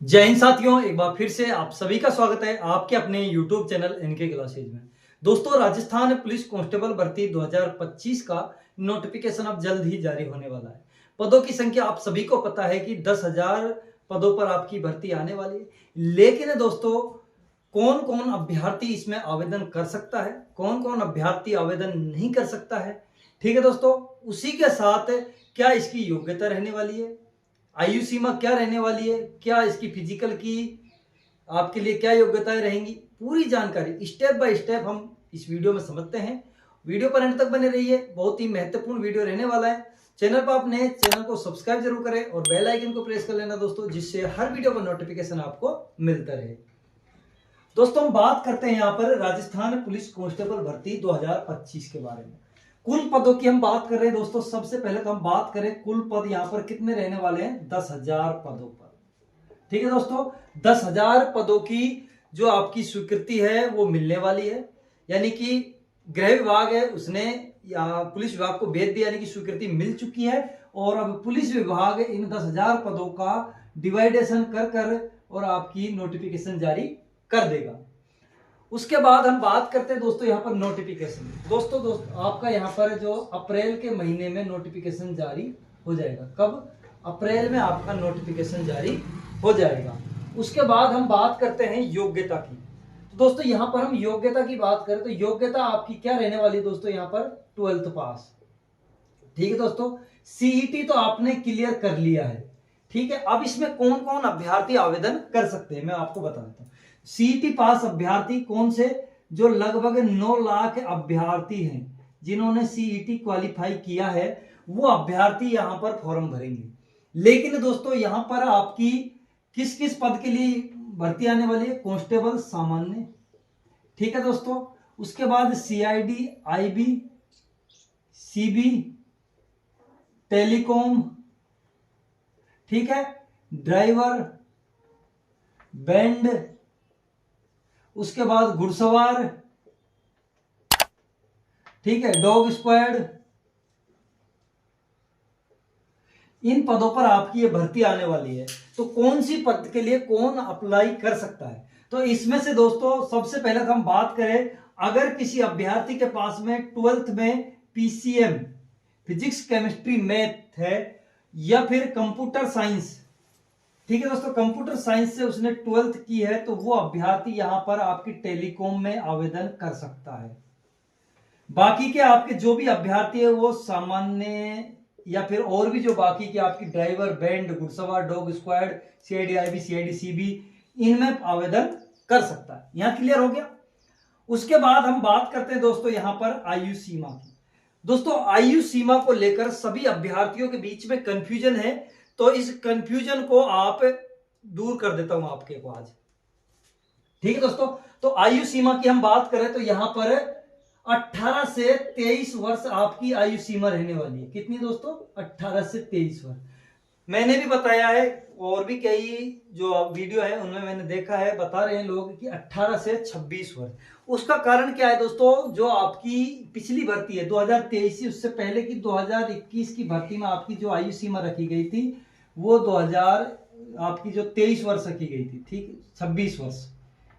जय हिंद साथियों, एक बार फिर से आप सभी का स्वागत है आपके अपने YouTube चैनल इनके क्लासेज में। दोस्तों, राजस्थान पुलिस कांस्टेबल भर्ती 2025 का नोटिफिकेशन अब जल्द ही जारी होने वाला है। पदों की संख्या आप सभी को पता है कि 10,000 पदों पर आपकी भर्ती आने वाली है। लेकिन दोस्तों, कौन कौन अभ्यर्थी इसमें आवेदन कर सकता है, कौन कौन अभ्यर्थी आवेदन नहीं कर सकता है, ठीक है दोस्तों। उसी के साथ क्या इसकी योग्यता रहने वाली है, आयु सीमा क्या रहने वाली है, क्या इसकी फिजिकल की आपके लिए क्या योग्यताएं रहेंगी, पूरी जानकारी स्टेप बाय स्टेप हम इस वीडियो में समझते हैं। वीडियो पर अंत तक बने रहिए, बहुत ही महत्वपूर्ण वीडियो रहने वाला है। चैनल पर अपने चैनल को सब्सक्राइब जरूर करें और बेल आइकन को प्रेस कर लेना दोस्तों, जिससे हर वीडियो का नोटिफिकेशन आपको मिलता रहे। दोस्तों, हम बात करते हैं यहाँ पर राजस्थान पुलिस कांस्टेबल भर्ती 2025 के बारे में। कुल पदों की हम बात कर रहे हैं दोस्तों। सबसे पहले तो हम बात करें कुल पद यहाँ पर कितने रहने वाले हैं, 10,000 पदों पर। ठीक है दोस्तों, 10,000 पदों की जो आपकी स्वीकृति है वो मिलने वाली है। यानी कि गृह विभाग है उसने या पुलिस विभाग को भेज दिया, यानी कि स्वीकृति मिल चुकी है। और अब पुलिस विभाग इन 10,000 पदों का डिवाइडेशन कर कर और आपकी नोटिफिकेशन जारी कर देगा। उसके बाद हम बात करते हैं दोस्तों यहाँ पर नोटिफिकेशन। दोस्तों आपका यहाँ पर जो अप्रैल के महीने में नोटिफिकेशन जारी हो जाएगा। कब? अप्रैल में आपका नोटिफिकेशन जारी हो जाएगा। उसके बाद हम बात करते हैं योग्यता की। तो दोस्तों यहाँ पर हम योग्यता की बात करें तो योग्यता आपकी क्या रहने वाली है दोस्तों, यहाँ पर 12th पास। ठीक है दोस्तों, सीईटी तो आपने क्लियर कर लिया है। ठीक है, अब इसमें कौन कौन अभ्यर्थी आवेदन कर सकते हैं मैं आपको बता देता हूं। सीईटी पास अभ्यर्थी कौन से? जो लगभग 9 लाख अभ्यर्थी हैं जिन्होंने सीईटी क्वालिफाई किया है, वो अभ्यर्थी यहां पर फॉर्म भरेंगे। लेकिन दोस्तों यहां पर आपकी किस किस पद के लिए भर्ती आने वाली है? कांस्टेबल सामान्य, ठीक है दोस्तों। उसके बाद सीआईडी, आईबी, सीबी, टेलीकॉम, ठीक है, ड्राइवर, बैंड, उसके बाद घुड़सवार, ठीक है, डॉग स्क्वाड। इन पदों पर आपकी ये भर्ती आने वाली है। तो कौन सी पद के लिए कौन अप्लाई कर सकता है? तो इसमें से दोस्तों सबसे पहले तो हम बात करें, अगर किसी अभ्यर्थी के पास में 12th में पीसीएम फिजिक्स केमिस्ट्री मैथ है या फिर कंप्यूटर साइंस, ठीक है दोस्तों, कंप्यूटर साइंस से उसने 12th की है, तो वो अभ्यर्थी यहां पर आपकी टेलीकॉम में आवेदन कर सकता है। बाकी के आपके जो भी अभ्यर्थी है वो सामान्य या फिर और भी जो बाकी के आपकी ड्राइवर, बैंड, घुड़सवार, dog squad, CID, IB, CID, CB, इनमें आवेदन कर सकता है। यहां क्लियर हो गया। उसके बाद हम बात करते हैं दोस्तों यहां पर आयु सीमा की। दोस्तों आयु सीमा को लेकर सभी अभ्यर्थियों के बीच में कंफ्यूजन है, तो इस कंफ्यूजन को आप दूर कर देता हूं आपके को आज। ठीक है दोस्तों, तो आयु सीमा की हम बात करें तो यहां पर 18 से 23 वर्ष आपकी आयु सीमा रहने वाली है। कितनी दोस्तों? 18 से 23 वर्ष। मैंने भी बताया है और भी कई जो वीडियो है उनमें मैंने देखा है, बता रहे हैं लोग कि 18 से 26 वर्ष। उसका कारण क्या है दोस्तों? जो आपकी पिछली भर्ती है 2023 से, उससे पहले की 2021 की भर्ती में आपकी जो आयु सीमा रखी गई थी वो 2000 आपकी जो 23 वर्ष रखी गई थी, ठीक, 26 वर्ष,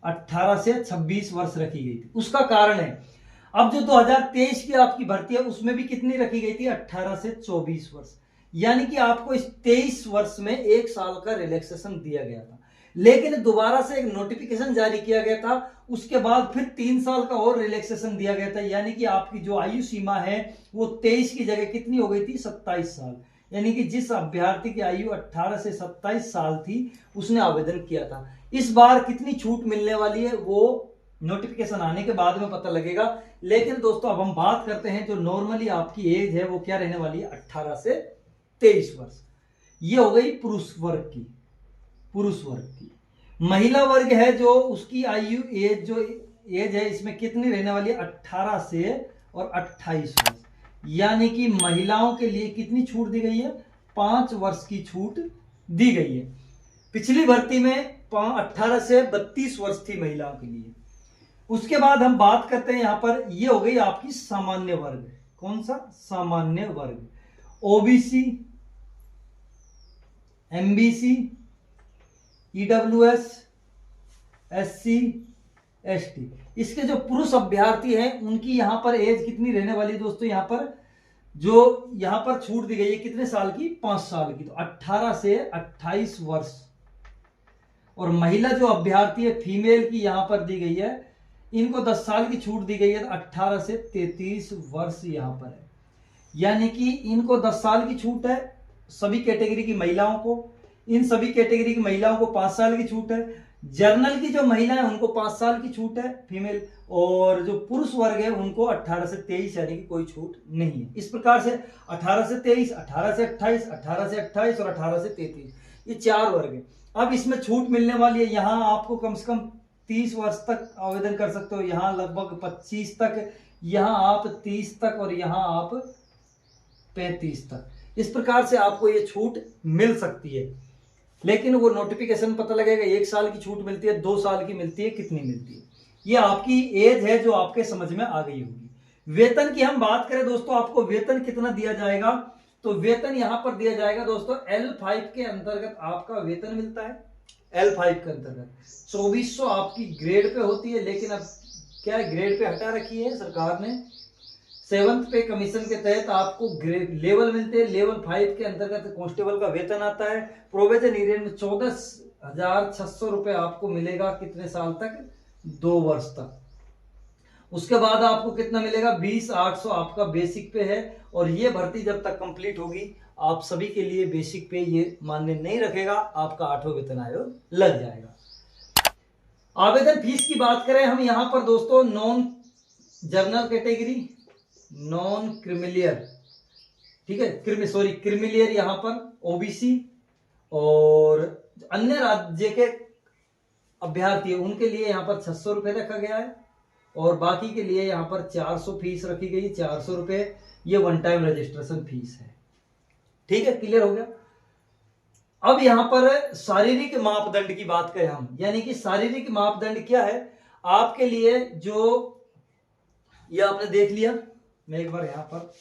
18 से 26 वर्ष रखी गई थी। उसका कारण है अब जो 2023 की आपकी भर्ती है उसमें भी कितनी रखी गई थी? 18 से 24 वर्ष। यानी कि आपको इस 23 वर्ष में 1 साल का रिलैक्सेशन दिया गया था, लेकिन दोबारा से एक नोटिफिकेशन जारी किया गया था, उसके बाद फिर 3 साल का और रिलैक्सेशन दिया गया था। यानी कि आपकी जो आयु सीमा है वो 23 की जगह कितनी हो गई थी? 27 साल। यानी कि जिस अभ्यर्थी की आयु 18 से 27 साल थी उसने आवेदन किया था। इस बार कितनी छूट मिलने वाली है वो नोटिफिकेशन आने के बाद में पता लगेगा। लेकिन दोस्तों अब हम बात करते हैं जो नॉर्मली आपकी एज है वो क्या रहने वाली है? 18 से 23 वर्ष। ये हो गई पुरुष वर्ग की। पुरुष वर्ग की महिला वर्ग है जो उसकी आयु एज जो एज है इसमें कितनी रहने वाली है? 18 से और 28 वर्ष। यानी कि महिलाओं के लिए कितनी छूट दी गई है? 5 वर्ष की छूट दी गई है। पिछली भर्ती में 18 से 32 वर्ष थी महिलाओं के लिए। उसके बाद हम बात करते हैं यहां पर, ये हो गई आपकी सामान्य वर्ग। कौन सा? सामान्य वर्ग। OBC, MBC, EWS, SC, ST। इसके जो पुरुष अभ्यर्थी हैं उनकी यहाँ पर एज कितनी रहने वाली है दोस्तों? यहाँ पर जो यहाँ पर छूट दी गई है कितने साल की? 5 साल की। तो 18 से 28 वर्ष। और महिला जो अभ्यर्थी है फीमेल की यहाँ पर दी गई है, इनको 10 साल की छूट दी गई है। 18 से 33 वर्ष यहाँ पर है, यानी कि इनको 10 साल की छूट है सभी कैटेगरी की महिलाओं को। इन सभी कैटेगरी की महिलाओं को 5 साल की छूट है। जर्नल की जो महिला है उनको 5 साल की छूट है फीमेल, और जो पुरुष वर्ग है उनको 18 से 23 यानी कि कोई छूट नहीं है। इस प्रकार से 18 से 23, 18 से 28, 18 से 28 और 18 से 33, ये 4 वर्ग है। अब इसमें छूट मिलने वाली है, यहाँ आपको कम से कम 30 वर्ष तक आवेदन कर सकते हो, यहाँ लगभग 25 तक, यहाँ आप 30 तक, और यहाँ आप 35 तक। इस प्रकार से आपको ये छूट मिल सकती है। लेकिन वो नोटिफिकेशन पता लगेगा 1 साल की छूट मिलती है, 2 साल की मिलती है, कितनी मिलती है, ये आपकी एज है जो आपके समझ में आ गई होगी। वेतन की हम बात करें दोस्तों, आपको वेतन कितना दिया जाएगा? तो वेतन यहां पर दिया जाएगा दोस्तों L5 के अंतर्गत आपका वेतन मिलता है। L5 के अंतर्गत 2400 आपकी ग्रेड पे होती है, लेकिन अब क्या है, ग्रेड पे हटा रखी है सरकार ने। 7th पे कमीशन के तहत आपको लेवल मिलते हैं। लेवल 5 के अंतर्गत कांस्टेबल का वेतन आता है। प्रोविजन ईरियन में 14,600 रुपए आपको मिलेगा। कितने साल तक? 2 वर्ष तक। उसके बाद आपको कितना मिलेगा? 20,800 आपका बेसिक पे है। और ये भर्ती जब तक कंप्लीट होगी आप सभी के लिए बेसिक पे ये मान्य नहीं रखेगा, आपका 8वां वेतन आयोग लग जाएगा। आवेदन फीस की बात करें हम यहाँ पर दोस्तों, non general category, non creamy layer, ठीक है, क्रिमिलियर यहाँ पर ओबीसी, और अन्य राज्य के अभ्यर्थी उनके लिए यहाँ पर 600 रुपए रखा गया है, और बाकी के लिए यहाँ पर 400 फीस रखी गई। 400 रुपए ये 1 टाइम रजिस्ट्रेशन फीस है। ठीक है, क्लियर हो गया। अब यहाँ पर शारीरिक मापदंड की बात करें हम, यानी कि शारीरिक मापदंड क्या है आपके लिए, जो ये आपने देख लिया। मैं एक बार यहां पर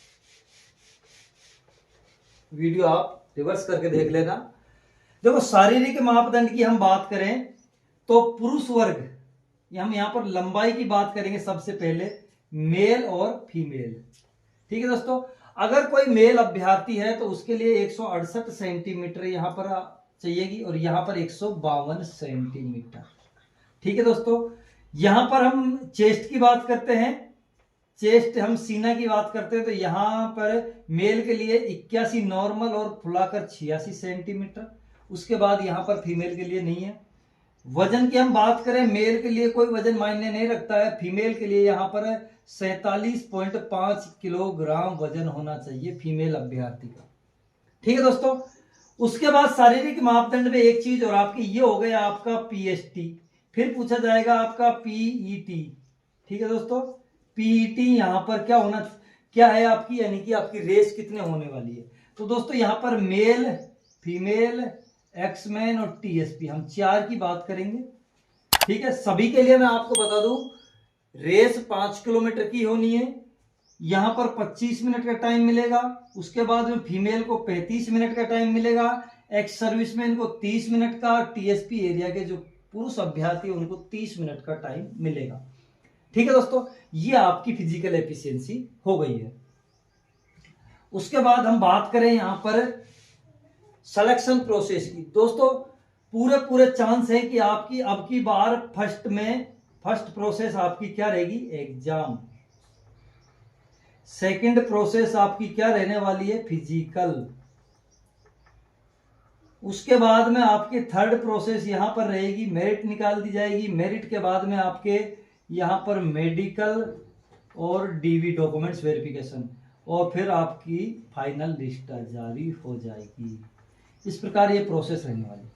वीडियो आप रिवर्स करके देख लेना। देखो, शारीरिक मापदंड की हम बात करें तो पुरुष वर्ग, हम यहां पर लंबाई की बात करेंगे सबसे पहले, मेल और फीमेल। ठीक है दोस्तों, अगर कोई मेल अभ्यर्थी है तो उसके लिए 168 सेंटीमीटर यहां पर चाहिएगी, और यहां पर 152 सेंटीमीटर। ठीक है दोस्तों, यहां पर हम चेस्ट की बात करते हैं, चेस्ट हम सीना की बात करते हैं, तो यहां पर मेल के लिए 81 नॉर्मल और फुलाकर 86 सेंटीमीटर। उसके बाद यहां पर फीमेल के लिए नहीं है। वजन की हम बात करें, मेल के लिए कोई वजन मायने नहीं रखता है, फीमेल के लिए यहां पर 47.5 किलोग्राम वजन होना चाहिए फीमेल अभ्यर्थी का। ठीक है दोस्तों, उसके बाद शारीरिक मापदंड में एक चीज और आपकी ये हो गया आपका पीएसटी, फिर पूछा जाएगा आपका पीईटी। ठीक है दोस्तों, पीईटी यहां पर क्या है आपकी, यानी कि आपकी रेस कितने होने वाली है। तो दोस्तों यहां पर मेल, फीमेल, एक्समैन और टीएसपी, हम 4 की बात करेंगे। ठीक है, सभी के लिए मैं आपको बता दूं, रेस 5 किलोमीटर की होनी है। यहां पर 25 मिनट का टाइम मिलेगा। उसके बाद में फीमेल को 35 मिनट का टाइम मिलेगा, एक्स सर्विसमैन को 30 मिनट का, टीएसपी एरिया के जो पुरुष अभ्यर्थी उनको 30 मिनट का टाइम मिलेगा। ठीक है दोस्तों, ये आपकी फिजिकल एफिशिएंसी हो गई है। उसके बाद हम बात करें यहां पर सिलेक्शन प्रोसेस की। दोस्तों पूरे चांस है कि आपकी अब की बार फर्स्ट प्रोसेस आपकी क्या रहेगी, एग्जाम। सेकंड प्रोसेस आपकी क्या रहने वाली है, फिजिकल। उसके बाद में आपकी थर्ड प्रोसेस यहां पर रहेगी, मेरिट निकाल दी जाएगी। मेरिट के बाद में आपके यहां पर मेडिकल और डीवी डॉक्यूमेंट्स वेरिफिकेशन, और फिर आपकी फाइनल लिस्ट जारी हो जाएगी। इस प्रकार ये प्रोसेस रहने वाली।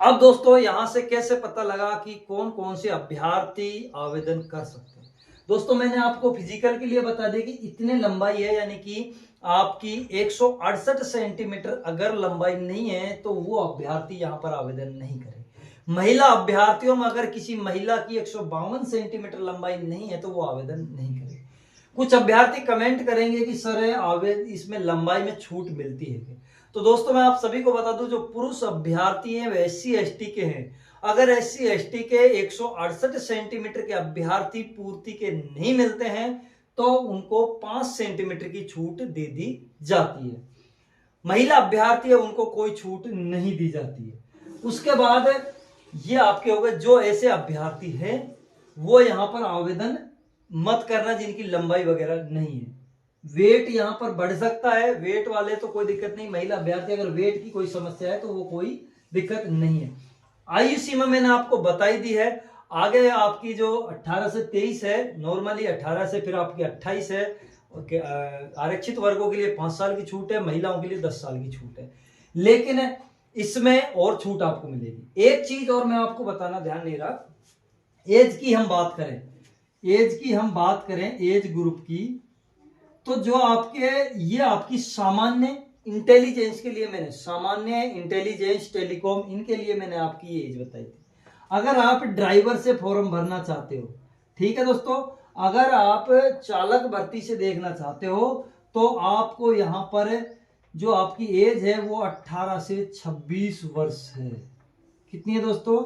अब दोस्तों यहां से कैसे पता लगा कि कौन कौन से अभ्यर्थी आवेदन कर सकते हैं। दोस्तों मैंने आपको फिजिकल के लिए बता दिया कि इतने लंबाई है, यानी कि आपकी 168 सेंटीमीटर अगर लंबाई नहीं है तो वो अभ्यर्थी यहां पर आवेदन नहीं करे। महिला अभ्यर्थियों में अगर किसी महिला की 152 सेंटीमीटर लंबाई नहीं है तो वो आवेदन नहीं करे। कुछ अभ्यर्थी कमेंट करेंगे कि सर इसमें लंबाई में छूट मिलती है। तो दोस्तों मैं आप सभी को बता दूं, जो पुरुष अभ्यर्थी हैं वे SC/ST के हैं। अगर SC/ST के 168 सेंटीमीटर के अभ्यर्थी पूर्ति के नहीं मिलते हैं तो उनको 5 सेंटीमीटर की छूट दे दी जाती है। महिला अभ्यर्थी है उनको कोई छूट नहीं दी जाती है। उसके बाद ये आपके हो गए जो ऐसे अभ्यर्थी हैं वो यहां पर आवेदन मत करना जिनकी लंबाई वगैरह नहीं है। वेट यहां पर बढ़ सकता है, वेट वाले तो कोई दिक्कत नहीं। महिला अभ्यर्थी अगर वेट की कोई समस्या है तो वो कोई दिक्कत नहीं है। आयु सीमा मैंने आपको बताई दी है। आगे आपकी जो 18 से 23 है, नॉर्मली 18 से फिर आपकी 28 है। आरक्षित वर्गों के लिए 5 साल की छूट है, महिलाओं के लिए 10 साल की छूट है। लेकिन इसमें और छूट आपको मिलेगी। एक चीज और मैं आपको बताना ध्यान नहीं रहा, एज की हम बात करें, एज ग्रुप की, तो जो आपके ये आपकी सामान्य इंटेलिजेंस के लिए मैंने सामान्य इंटेलिजेंस टेलीकॉम इनके लिए मैंने आपकी ये एज बताई थी। अगर आप ड्राइवर से फॉर्म भरना चाहते हो, ठीक है दोस्तों, अगर आप चालक भर्ती से देखना चाहते हो तो आपको यहां पर जो आपकी एज है वो 18 से 26 वर्ष है। कितनी है दोस्तों?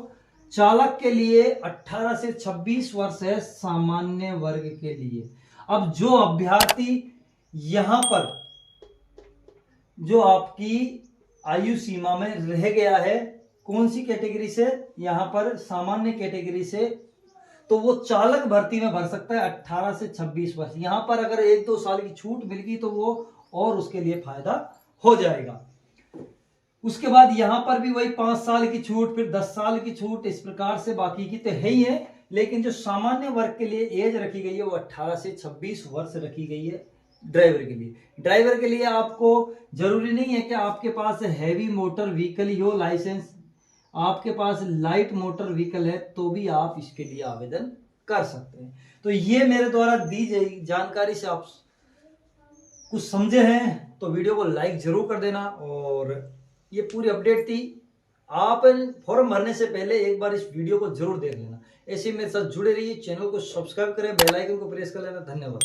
चालक के लिए 18 से 26 वर्ष है सामान्य वर्ग के लिए। अब जो अभ्यर्थी यहां पर जो आपकी आयु सीमा में रह गया है, कौन सी कैटेगरी से? यहां पर सामान्य कैटेगरी से, तो वो चालक भर्ती में भर सकता है 18 से 26 वर्ष। यहां पर अगर 1-2 साल की छूट मिल गई तो वो और उसके लिए फायदा हो जाएगा। उसके बाद यहां पर भी वही 5 साल की छूट, फिर 10 साल की छूट, इस प्रकार से बाकी की तो है ही है। लेकिन जो सामान्य वर्ग के लिए एज रखी गई है वो 18 से 26 वर्ष रखी गई है ड्राइवर के लिए। ड्राइवर के लिए आपको जरूरी नहीं है कि आपके पास हैवी मोटर व्हीकल ही हो, लाइसेंस आपके पास लाइट मोटर व्हीकल है तो भी आप इसके लिए आवेदन कर सकते हैं। तो ये मेरे द्वारा दी गई जानकारी से आप कुछ समझे हैं तो वीडियो को लाइक जरूर कर देना। और ये पूरी अपडेट थी, आप फॉर्म भरने से पहले एक बार इस वीडियो को जरूर देख लेना। ऐसे मेरे साथ जुड़े रहिए, चैनल को सब्सक्राइब करें, बेल आइकन को प्रेस कर लेना। धन्यवाद।